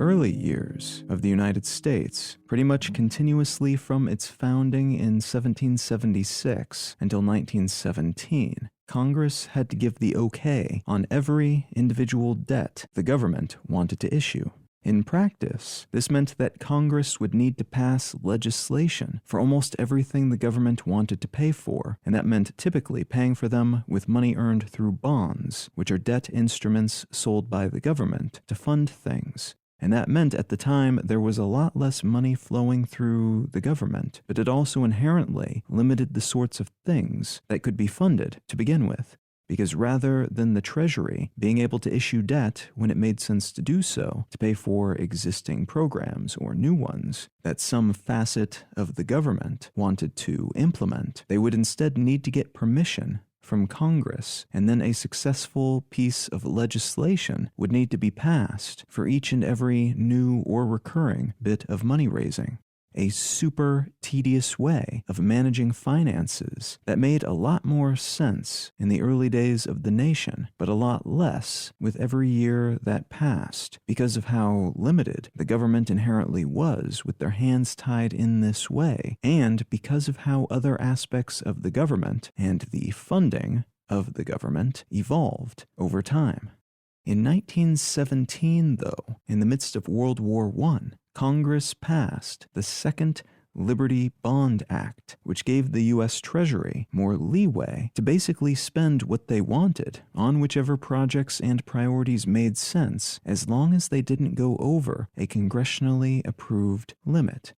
early years of the United States, pretty much continuously from its founding in 1776 until 1917, Congress had to give the okay on every individual debt the government wanted to issue. In practice, this meant that Congress would need to pass legislation for almost everything the government wanted to pay for, and that meant typically paying for them with money earned through bonds, which are debt instruments sold by the government to fund things. And that meant at the time there was a lot less money flowing through the government, but it also inherently limited the sorts of things that could be funded to begin with. Because rather than the Treasury being able to issue debt when it made sense to do so, to pay for existing programs or new ones that some facet of the government wanted to implement, they would instead need to get permission from Congress, and then a successful piece of legislation would need to be passed for each and every new or recurring bit of money raising. A super tedious way of managing finances that made a lot more sense in the early days of the nation, but a lot less with every year that passed because of how limited the government inherently was with their hands tied in this way, and because of how other aspects of the government and the funding of the government evolved over time. In 1917, though, in the midst of World War I, Congress passed the Second Liberty Bond Act, which gave the U.S. Treasury more leeway to basically spend what they wanted on whichever projects and priorities made sense, as long as they didn't go over a congressionally approved limit.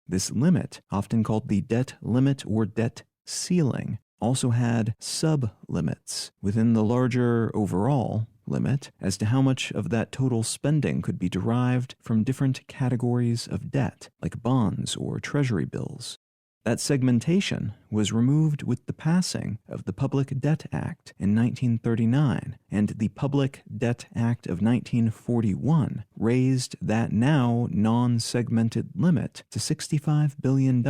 This limit, often called the debt limit or debt ceiling, also had sub-limits within the larger overall limit as to how much of that total spending could be derived from different categories of debt, like bonds or treasury bills. That segmentation was removed with the passing of the Public Debt Act in 1939, and the Public Debt Act of 1941 raised that now non-segmented limit to $65 billion.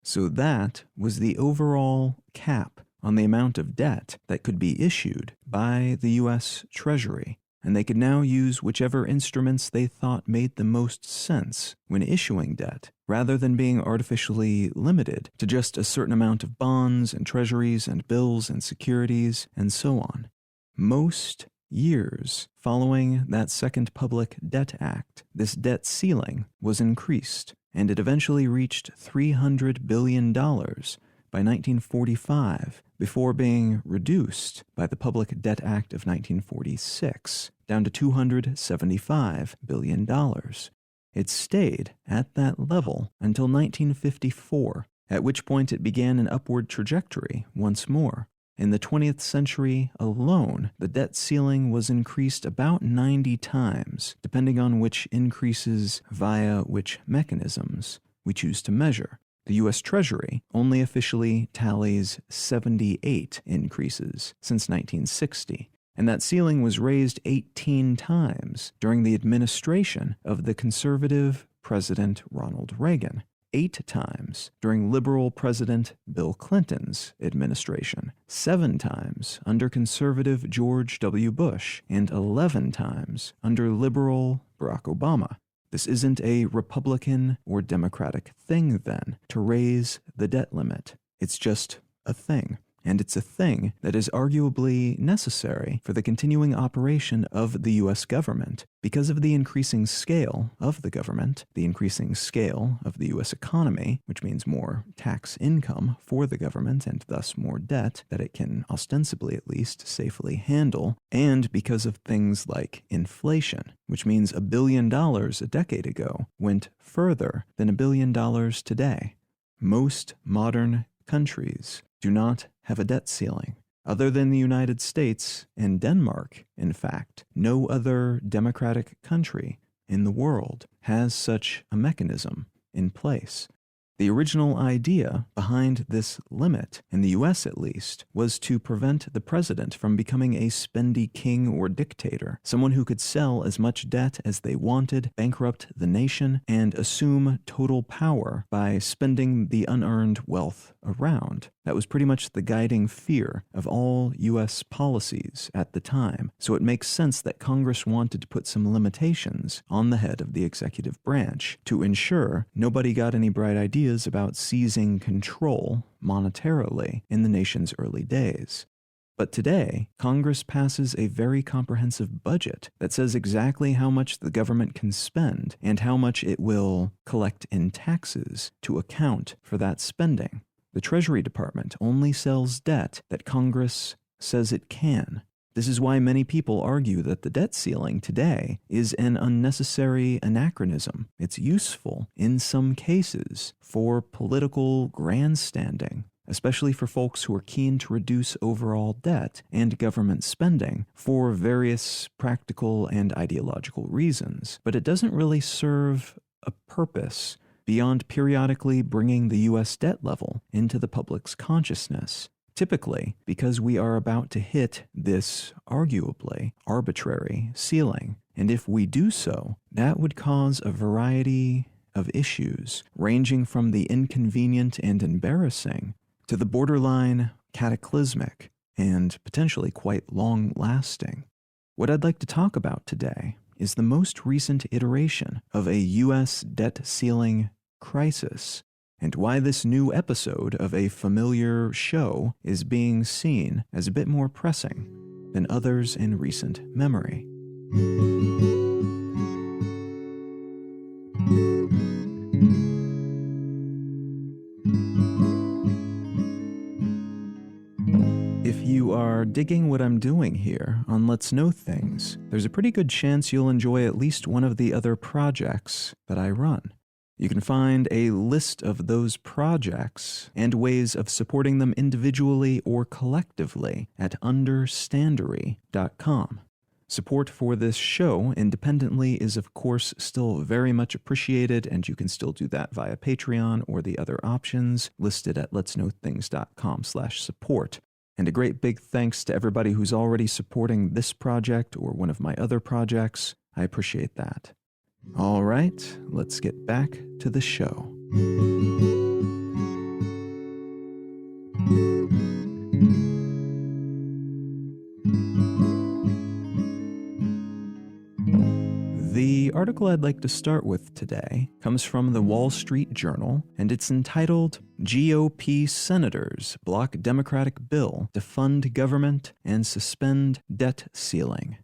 So that was the overall cap on the amount of debt that could be issued by the U.S. Treasury, and they could now use whichever instruments they thought made the most sense when issuing debt, rather than being artificially limited to just a certain amount of bonds and treasuries and bills and securities and so on. Most years following that Second Public Debt Act, this debt ceiling was increased, and it eventually reached $300 billion by 1945, before being reduced by the Public Debt Act of 1946 down to $275 billion. It stayed at that level until 1954, at which point it began an upward trajectory once more. In the 20th century alone, the debt ceiling was increased about 90 times, depending on which increases via which mechanisms we choose to measure. The U.S. Treasury only officially tallies 78 increases since 1960, and that ceiling was raised 18 times during the administration of the conservative President Ronald Reagan, 8 times during liberal President Bill Clinton's administration, 7 times under conservative George W. Bush, and 11 times under liberal Barack Obama. This isn't a Republican or Democratic thing, then, to raise the debt limit. It's just a thing. And it's a thing that is arguably necessary for the continuing operation of the U.S. government because of the increasing scale of the government, the increasing scale of the U.S. economy, which means more tax income for the government and thus more debt that it can ostensibly at least safely handle, and because of things like inflation, which means $1 billion a decade ago went further than $1 billion today. Most modern countries do not have a debt ceiling. Other than the United States and Denmark, in fact, no other democratic country in the world has such a mechanism in place. The original idea behind this limit, in the US at least, was to prevent the president from becoming a spendy king or dictator, someone who could sell as much debt as they wanted, bankrupt the nation, and assume total power by spending the unearned wealth around. That was pretty much the guiding fear of all U.S. policies at the time, so it makes sense that Congress wanted to put some limitations on the head of the executive branch to ensure nobody got any bright ideas about seizing control monetarily in the nation's early days. But today, Congress passes a very comprehensive budget that says exactly how much the government can spend and how much it will collect in taxes to account for that spending. The Treasury Department only sells debt that Congress says it can. This is why many people argue that the debt ceiling today is an unnecessary anachronism. It's useful in some cases for political grandstanding, especially for folks who are keen to reduce overall debt and government spending for various practical and ideological reasons. But it doesn't really serve a purpose beyond periodically bringing the U.S. debt level into the public's consciousness, typically because we are about to hit this arguably arbitrary ceiling. And if we do so, that would cause a variety of issues, ranging from the inconvenient and embarrassing to the borderline cataclysmic and potentially quite long-lasting. What I'd like to talk about today is the most recent iteration of a U.S. debt ceiling crisis, and why this new episode of a familiar show is being seen as a bit more pressing than others in recent memory. If you are digging what I'm doing here on Let's Know Things, there's a pretty good chance you'll enjoy at least one of the other projects that I run. You can find a list of those projects and ways of supporting them individually or collectively at understandery.com. Support for this show independently is of course still very much appreciated, and you can still do that via Patreon or the other options listed at letsknowthings.com/support. And a great big thanks to everybody who's already supporting this project or one of my other projects. I appreciate that. All right, let's get back to the show. The article I'd like to start with today comes from the Wall Street Journal, and it's entitled GOP Senators Block Democratic Bill to Fund Government and Suspend Debt Ceiling.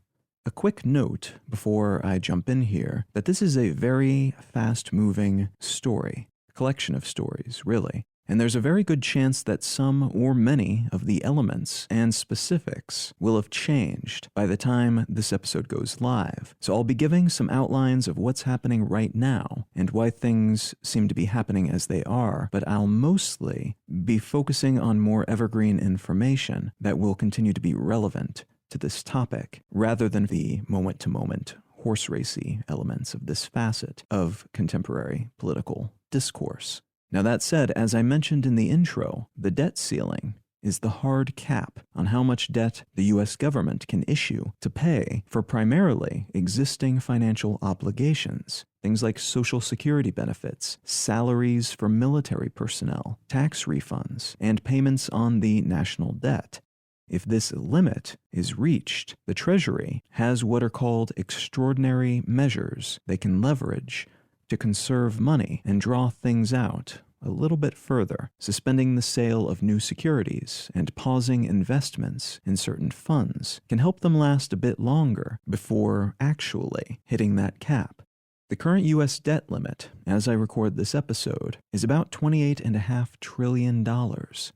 A quick note before I jump in here that this is a very fast-moving story, a collection of stories, really. And there's a very good chance that some or many of the elements and specifics will have changed by the time this episode goes live. So I'll be giving some outlines of what's happening right now and why things seem to be happening as they are, but I'll mostly be focusing on more evergreen information that will continue to be relevant to this topic, rather than the moment-to-moment horse racy elements of this facet of contemporary political discourse. Now that said, as I mentioned in the intro, the debt ceiling is the hard cap on how much debt the U.S. government can issue to pay for primarily existing financial obligations, things like Social Security benefits, salaries for military personnel, tax refunds, and payments on the national debt. If this limit is reached, the Treasury has what are called extraordinary measures they can leverage to conserve money and draw things out a little bit further, suspending the sale of new securities and pausing investments in certain funds can help them last a bit longer before actually hitting that cap. The current U.S. debt limit, as I record this episode, is about $28.5 trillion.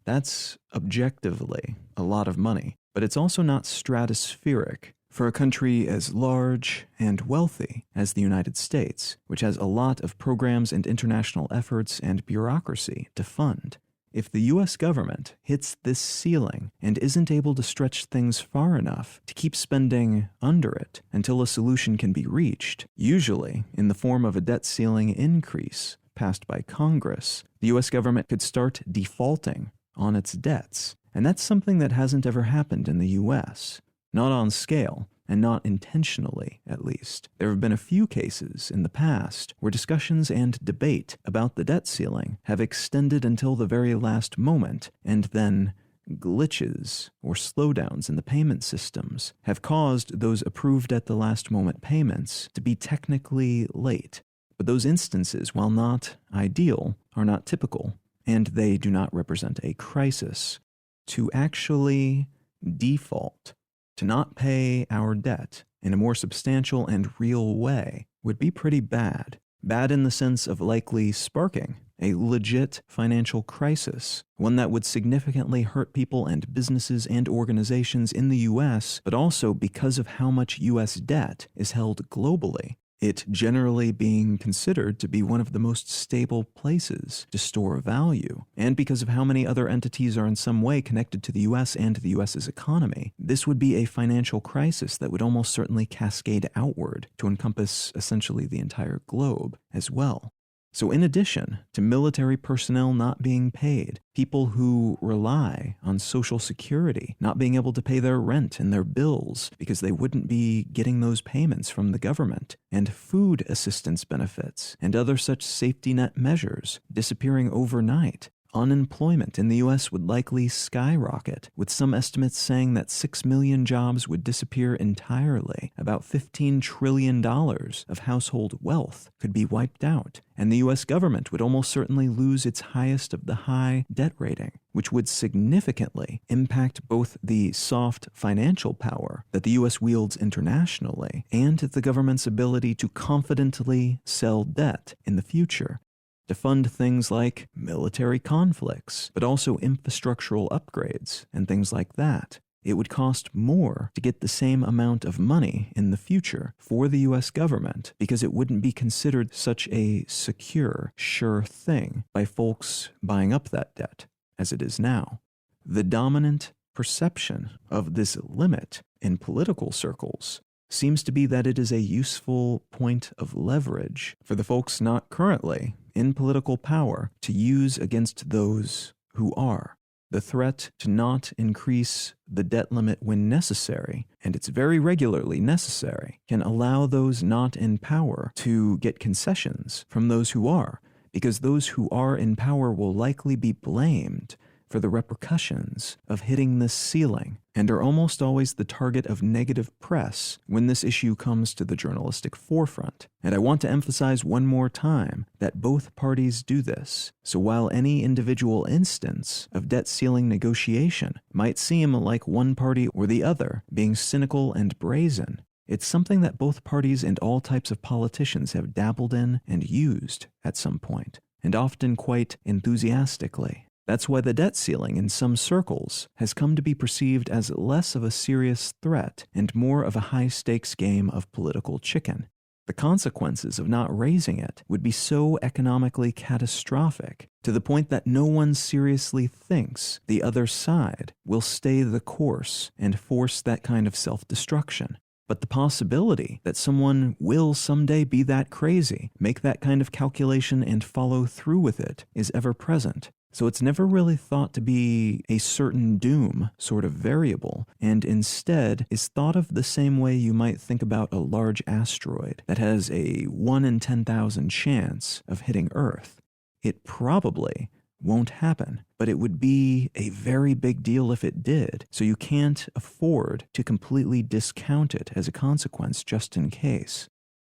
That's objectively a lot of money, but it's also not stratospheric for a country as large and wealthy as the United States, which has a lot of programs and international efforts and bureaucracy to fund. If the U.S. government hits this ceiling and isn't able to stretch things far enough to keep spending under it until a solution can be reached, usually in the form of a debt ceiling increase passed by Congress, the U.S. government could start defaulting on its debts. And that's something that hasn't ever happened in the U.S. Not on scale, and not intentionally, at least. There have been a few cases in the past where discussions and debate about the debt ceiling have extended until the very last moment, and then glitches or slowdowns in the payment systems have caused those approved at the last moment payments to be technically late. But those instances, while not ideal, are not typical, and they do not represent a crisis. To actually default, to not pay our debt in a more substantial and real way, would be pretty bad. Bad in the sense of likely sparking a legit financial crisis, one that would significantly hurt people and businesses and organizations in the US, but also because of how much US debt is held globally, it generally being considered to be one of the most stable places to store value. And because of how many other entities are in some way connected to the US and the US's economy, this would be a financial crisis that would almost certainly cascade outward to encompass essentially the entire globe as well. So in addition to military personnel not being paid, people who rely on Social Security not being able to pay their rent and their bills because they wouldn't be getting those payments from the government, and food assistance benefits and other such safety net measures disappearing overnight, unemployment in the U.S. would likely skyrocket, with some estimates saying that 6 million jobs would disappear entirely. About $15 trillion of household wealth could be wiped out, and the U.S. government would almost certainly lose its highest of the high debt rating, which would significantly impact both the soft financial power that the U.S. wields internationally and the government's ability to confidently sell debt in the future, to fund things like military conflicts, but also infrastructural upgrades and things like that. It would cost more to get the same amount of money in the future for the U.S. government because it wouldn't be considered such a secure, sure thing by folks buying up that debt as it is now. The dominant perception of this limit in political circles seems to be that it is a useful point of leverage for the folks not currently in political power to use against those who are. The threat to not increase the debt limit when necessary, and it's very regularly necessary, can allow those not in power to get concessions from those who are, because those who are in power will likely be blamed for the repercussions of hitting this ceiling, and are almost always the target of negative press when this issue comes to the journalistic forefront. And I want to emphasize one more time that both parties do this. So while any individual instance of debt ceiling negotiation might seem like one party or the other being cynical and brazen, it's something that both parties and all types of politicians have dabbled in and used at some point, and often quite enthusiastically. That's why the debt ceiling in some circles has come to be perceived as less of a serious threat and more of a high-stakes game of political chicken. The consequences of not raising it would be so economically catastrophic to the point that no one seriously thinks the other side will stay the course and force that kind of self-destruction. But the possibility that someone will someday be that crazy, make that kind of calculation and follow through with it is ever present. So it's never really thought to be a certain doom sort of variable, and instead is thought of the same way you might think about a large asteroid that has a 1 in 10,000 chance of hitting Earth. It probably won't happen, but it would be a very big deal if it did, so you can't afford to completely discount it as a consequence just in case.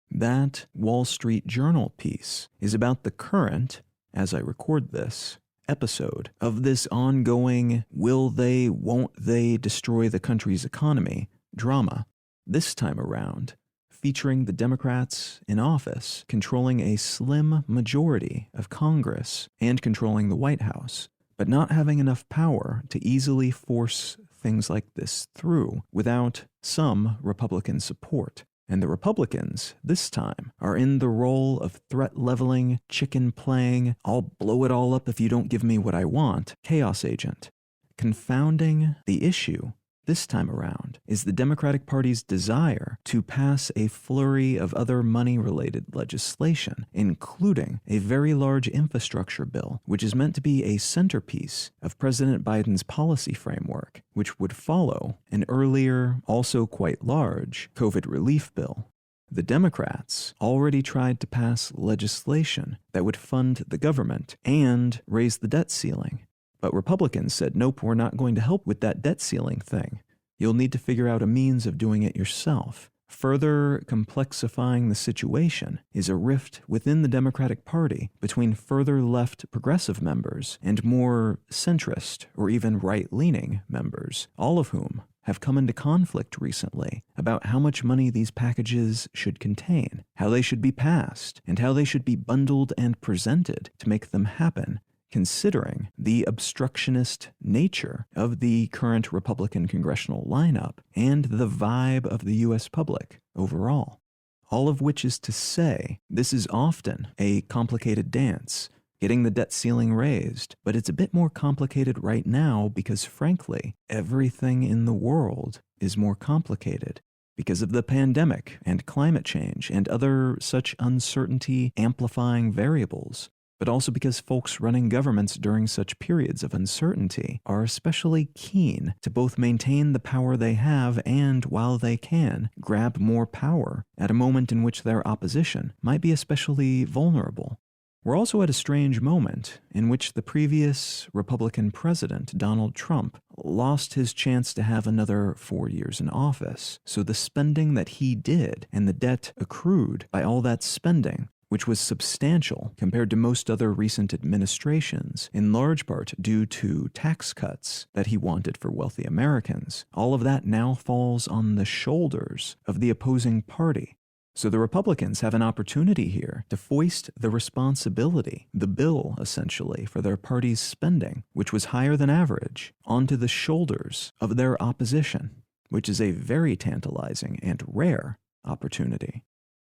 That Wall Street Journal piece is about the current, as I record this, episode of this ongoing will they, won't they destroy the country's economy drama, this time around featuring the Democrats in office controlling a slim majority of Congress and controlling the White House, but not having enough power to easily force things like this through without some Republican support. And the Republicans, this time, are in the role of threat-leveling, chicken-playing, I'll blow it all up if you don't give me what I want, chaos agent, confounding the issue this time around is the Democratic Party's desire to pass a flurry of other money-related legislation, including a very large infrastructure bill, which is meant to be a centerpiece of President Biden's policy framework, which would follow an earlier, also quite large, COVID relief bill. The Democrats already tried to pass legislation that would fund the government and raise the debt ceiling. But Republicans said, nope, we're not going to help with that debt ceiling thing. You'll need to figure out a means of doing it yourself. Further complexifying the situation is a rift within the Democratic Party between further left progressive members and more centrist or even right-leaning members, all of whom have come into conflict recently about how much money these packages should contain, how they should be passed, and how they should be bundled and presented to make them happen, considering the obstructionist nature of the current Republican congressional lineup and the vibe of the U.S. public overall. All of which is to say, this is often a complicated dance, getting the debt ceiling raised, but it's a bit more complicated right now because, frankly, everything in the world is more complicated because of the pandemic and climate change and other such uncertainty-amplifying variables, but also because folks running governments during such periods of uncertainty are especially keen to both maintain the power they have and, while they can, grab more power at a moment in which their opposition might be especially vulnerable. We're also at a strange moment in which the previous Republican president, Donald Trump, lost his chance to have another 4 years in office. So the spending that he did and the debt accrued by all that spending, which was substantial compared to most other recent administrations, in large part due to tax cuts that he wanted for wealthy Americans, all of that now falls on the shoulders of the opposing party. So the Republicans have an opportunity here to foist the responsibility, the bill essentially, for their party's spending, which was higher than average, onto the shoulders of their opposition, which is a very tantalizing and rare opportunity.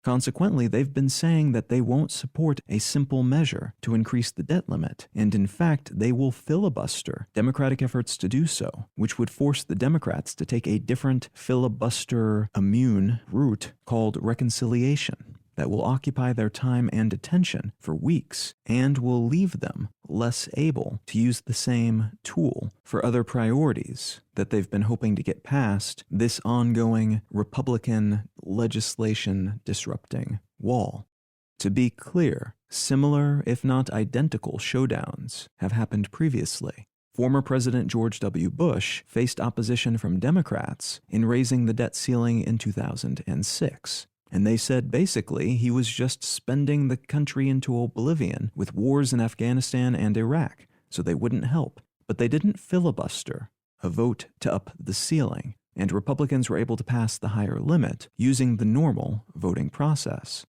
Consequently, they've been saying that they won't support a simple measure to increase the debt limit, and in fact, they will filibuster Democratic efforts to do so, which would force the Democrats to take a different filibuster-immune route called reconciliation that will occupy their time and attention for weeks and will leave them less able to use the same tool for other priorities that they've been hoping to get past this ongoing Republican legislation disrupting wall. To be clear, similar, if not identical, showdowns have happened previously. Former President George W. Bush faced opposition from Democrats in raising the debt ceiling in 2006. And they said basically he was just spending the country into oblivion with wars in Afghanistan and Iraq, so they wouldn't help. But they didn't filibuster a vote to up the ceiling, and Republicans were able to pass the higher limit using the normal voting process.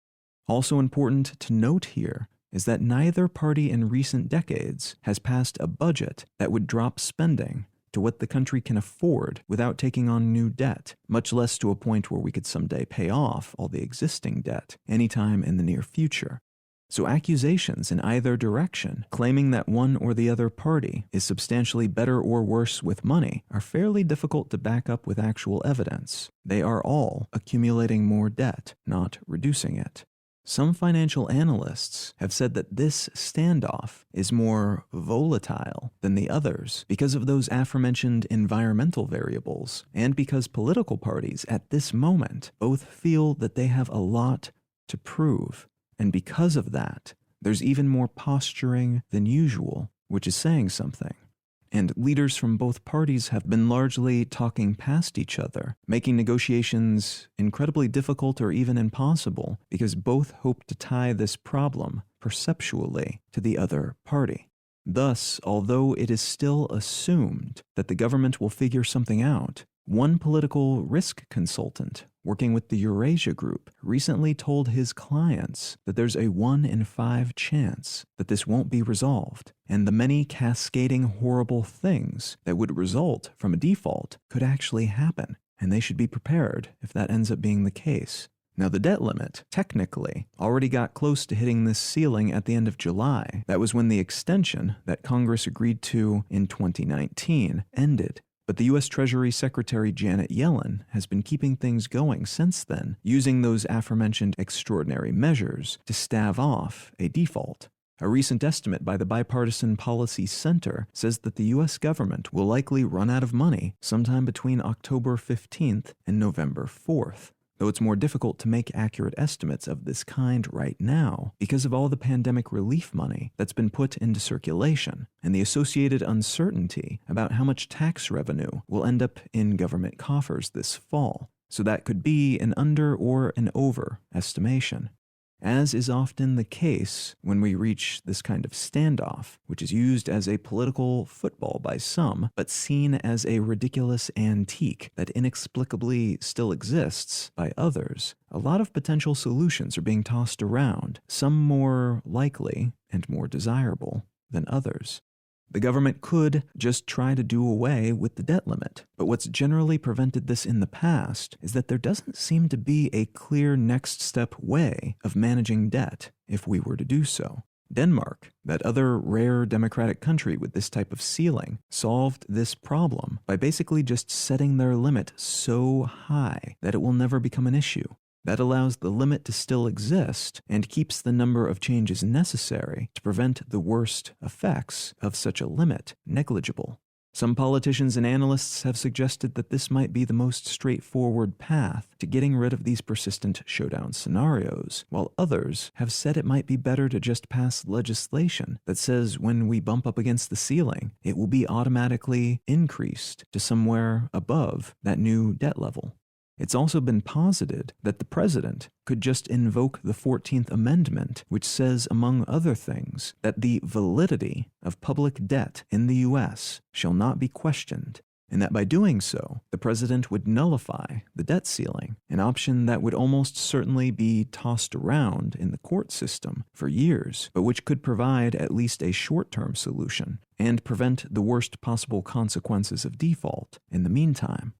Also important to note here is that neither party in recent decades has passed a budget that would drop spending to what the country can afford without taking on new debt, much less to a point where we could someday pay off all the existing debt anytime in the near future. So accusations in either direction, claiming that one or the other party is substantially better or worse with money, are fairly difficult to back up with actual evidence. They are all accumulating more debt, not reducing it. Some financial analysts have said that this standoff is more volatile than the others because of those aforementioned environmental variables, and because political parties at this moment both feel that they have a lot to prove. And because of that, there's even more posturing than usual, which is saying something. And leaders from both parties have been largely talking past each other, making negotiations incredibly difficult or even impossible because both hope to tie this problem perceptually to the other party. Thus, although it is still assumed that the government will figure something out, one political risk consultant working with the Eurasia Group recently told his clients that there's a 1 in 5 chance that this won't be resolved, and the many cascading horrible things that would result from a default could actually happen, and they should be prepared if that ends up being the case. Now, the debt limit, technically, already got close to hitting this ceiling at the end of July. That was when the extension that Congress agreed to in 2019 ended. But the U.S. Treasury Secretary Janet Yellen has been keeping things going since then, using those aforementioned extraordinary measures to stave off a default. A recent estimate by the Bipartisan Policy Center says that the U.S. government will likely run out of money sometime between October 15th and November 4th. Though it's more difficult to make accurate estimates of this kind right now because of all the pandemic relief money that's been put into circulation and the associated uncertainty about how much tax revenue will end up in government coffers this fall. So that could be an under or an over estimation. As is often the case when we reach this kind of standoff, which is used as a political football by some, but seen as a ridiculous antique that inexplicably still exists by others, a lot of potential solutions are being tossed around, some more likely and more desirable than others. The government could just try to do away with the debt limit, but what's generally prevented this in the past is that there doesn't seem to be a clear next step way of managing debt if we were to do so. Denmark, that other rare democratic country with this type of ceiling, solved this problem by basically just setting their limit so high that it will never become an issue. That allows the limit to still exist and keeps the number of changes necessary to prevent the worst effects of such a limit negligible. Some politicians and analysts have suggested that this might be the most straightforward path to getting rid of these persistent showdown scenarios, while others have said it might be better to just pass legislation that says when we bump up against the ceiling, it will be automatically increased to somewhere above that new debt level. It's also been posited that the president could just invoke the 14th Amendment, which says, among other things, that the validity of public debt in the U.S. shall not be questioned, and that by doing so, the president would nullify the debt ceiling, an option that would almost certainly be tossed around in the court system for years, but which could provide at least a short-term solution and prevent the worst possible consequences of default in the meantime.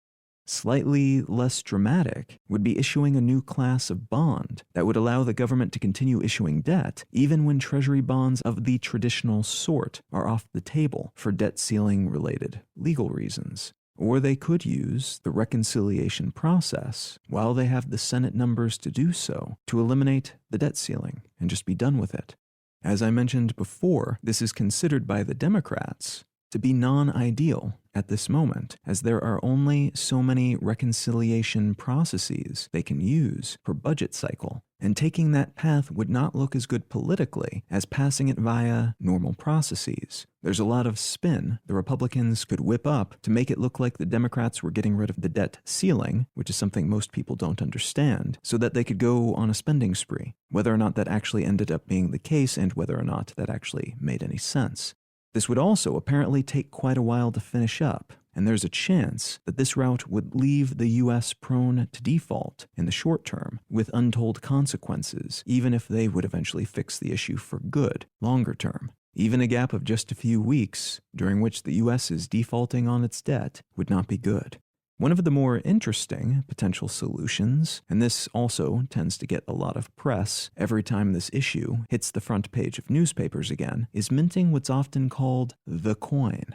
Slightly less dramatic would be issuing a new class of bond that would allow the government to continue issuing debt even when treasury bonds of the traditional sort are off the table for debt ceiling-related legal reasons. Or they could use the reconciliation process while they have the Senate numbers to do so to eliminate the debt ceiling and just be done with it. As I mentioned before, this is considered by the Democrats to be non-ideal at this moment, as there are only so many reconciliation processes they can use per budget cycle, and taking that path would not look as good politically as passing it via normal processes. There's a lot of spin the Republicans could whip up to make it look like the Democrats were getting rid of the debt ceiling, which is something most people don't understand, so that they could go on a spending spree, whether or not that actually ended up being the case and whether or not that actually made any sense. This would also apparently take quite a while to finish up, and there's a chance that this route would leave the U.S. prone to default in the short term, with untold consequences, even if they would eventually fix the issue for good, longer term. Even a gap of just a few weeks, during which the U.S. is defaulting on its debt, would not be good. One of the more interesting potential solutions, and this also tends to get a lot of press every time this issue hits the front page of newspapers again, is minting what's often called the coin.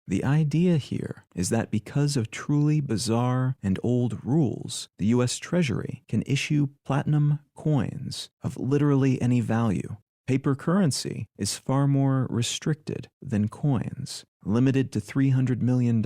The idea here is that because of truly bizarre and old rules, the U.S. Treasury can issue platinum coins of literally any value. Paper currency is far more restricted than coins, limited to $300 million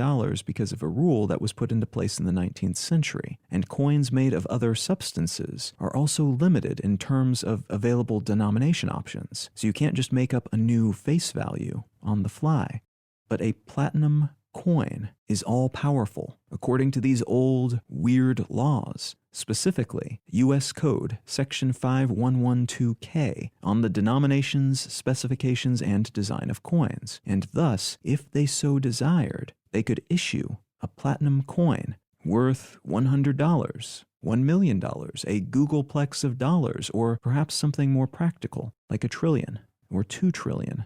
because of a rule that was put into place in the 19th century, and coins made of other substances are also limited in terms of available denomination options, so you can't just make up a new face value on the fly. But a platinum coin is all-powerful, according to these old, weird laws, specifically U.S. Code Section 5112K on the denominations, specifications, and design of coins, and thus, if they so desired, they could issue a platinum coin worth $100, $1 million, a Googleplex of dollars, or perhaps something more practical, like $1 trillion or $2 trillion.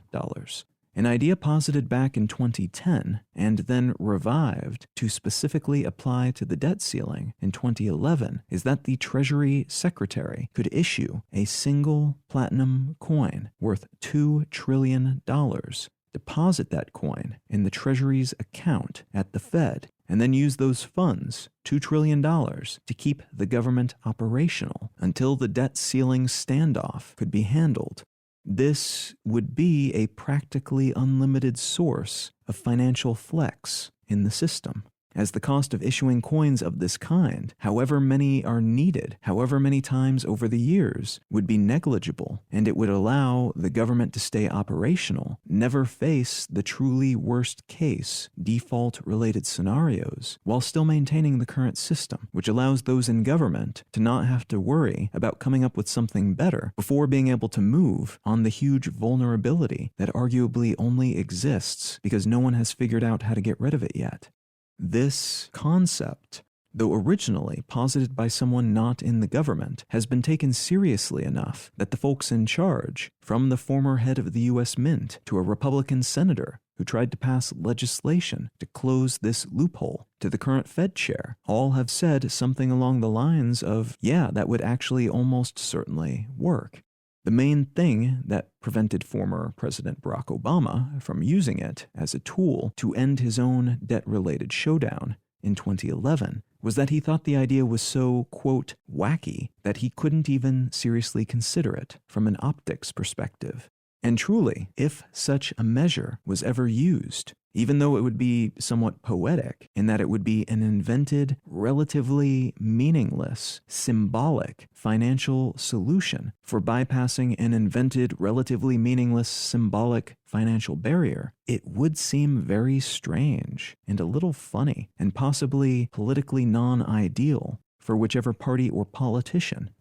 An idea posited back in 2010 and then revived to specifically apply to the debt ceiling in 2011 is that the Treasury Secretary could issue a single platinum coin worth $2 trillion to deposit that coin in the Treasury's account at the Fed, and then use those funds, $2 trillion, to keep the government operational until the debt ceiling standoff could be handled. This would be a practically unlimited source of financial flex in the system, as the cost of issuing coins of this kind, however many are needed, however many times over the years, would be negligible, and it would allow the government to stay operational, never face the truly worst-case default-related scenarios, while still maintaining the current system, which allows those in government to not have to worry about coming up with something better before being able to move on the huge vulnerability that arguably only exists because no one has figured out how to get rid of it yet. This concept, though originally posited by someone not in the government, has been taken seriously enough that the folks in charge, from the former head of the U.S. Mint to a Republican senator who tried to pass legislation to close this loophole, to the current Fed chair, all have said something along the lines of, yeah, that would actually almost certainly work. The main thing that prevented former President Barack Obama from using it as a tool to end his own debt-related showdown in 2011 was that he thought the idea was so, quote, wacky that he couldn't even seriously consider it from an optics perspective. And truly, if such a measure was ever used, even though it would be somewhat poetic in that it would be an invented, relatively meaningless, symbolic financial solution for bypassing an invented, relatively meaningless, symbolic financial barrier, it would seem very strange and a little funny and possibly politically non-ideal for whichever party or politician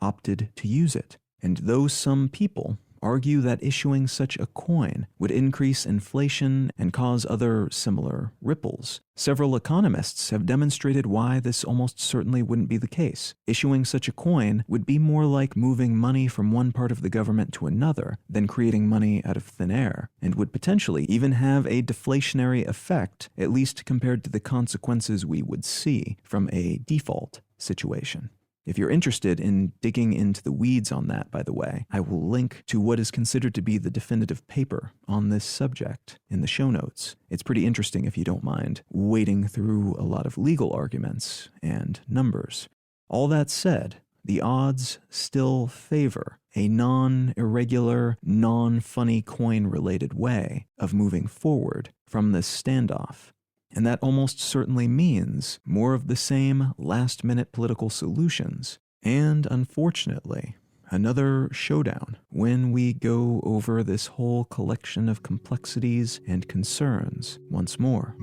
opted to use it. And though some people argue that issuing such a coin would increase inflation and cause other similar ripples, several economists have demonstrated why this almost certainly wouldn't be the case. Issuing such a coin would be more like moving money from one part of the government to another than creating money out of thin air, and would potentially even have a deflationary effect, at least compared to the consequences we would see from a default situation. If you're interested in digging into the weeds on that, by the way, I will link to what is considered to be the definitive paper on this subject in the show notes. It's pretty interesting if you don't mind wading through a lot of legal arguments and numbers. All that said, the odds still favor a non-irregular, non-funny coin-related way of moving forward from this standoff. And that almost certainly means more of the same last-minute political solutions, and unfortunately, another showdown when we go over this whole collection of complexities and concerns once more.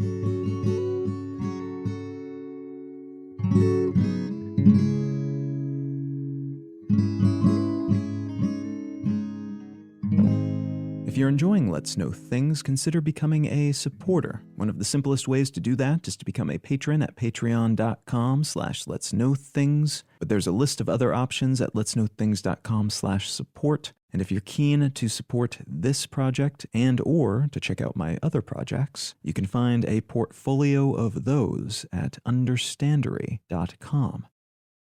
If you're enjoying Let's Know Things, consider becoming a supporter. One of the simplest ways to do that is to become a patron at patreon.com/letsknowthings. But there's a list of other options at letsknowthings.com/support. And if you're keen to support this project and or to check out my other projects, you can find a portfolio of those at understandery.com.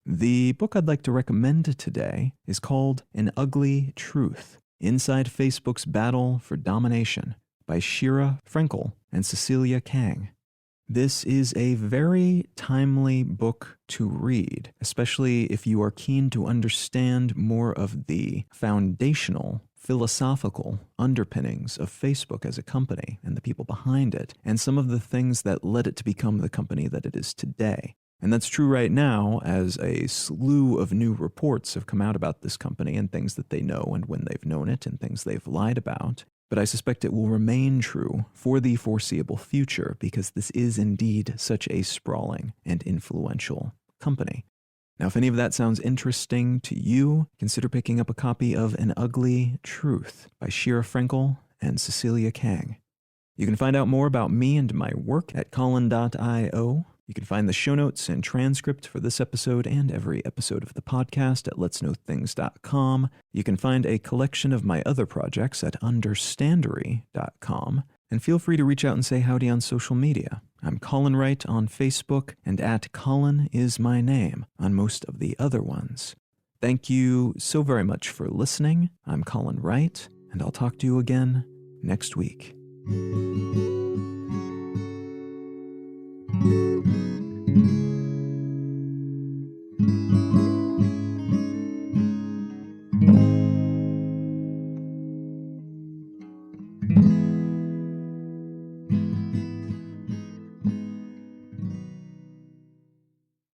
The book I'd like to recommend today is called An Ugly Truth: Inside Facebook's Battle for Domination by Shira Frenkel and Cecilia Kang. This is a very timely book to read, especially if you are keen to understand more of the foundational, philosophical underpinnings of Facebook as a company and the people behind it, and some of the things that led it to become the company that it is today. And that's true right now, as a slew of new reports have come out about this company and things that they know and when they've known it and things they've lied about. But I suspect it will remain true for the foreseeable future because this is indeed such a sprawling and influential company. Now, if any of that sounds interesting to you, consider picking up a copy of An Ugly Truth by Shira Frenkel and Cecilia Kang. You can find out more about me and my work at Colin.io. You can find the show notes and transcript for this episode and every episode of the podcast at letsknowthings.com. You can find a collection of my other projects at understandery.com. And feel free to reach out and say howdy on social media. I'm Colin Wright on Facebook and at Colin is my name on most of the other ones. Thank you so very much for listening. I'm Colin Wright, and I'll talk to you again next week.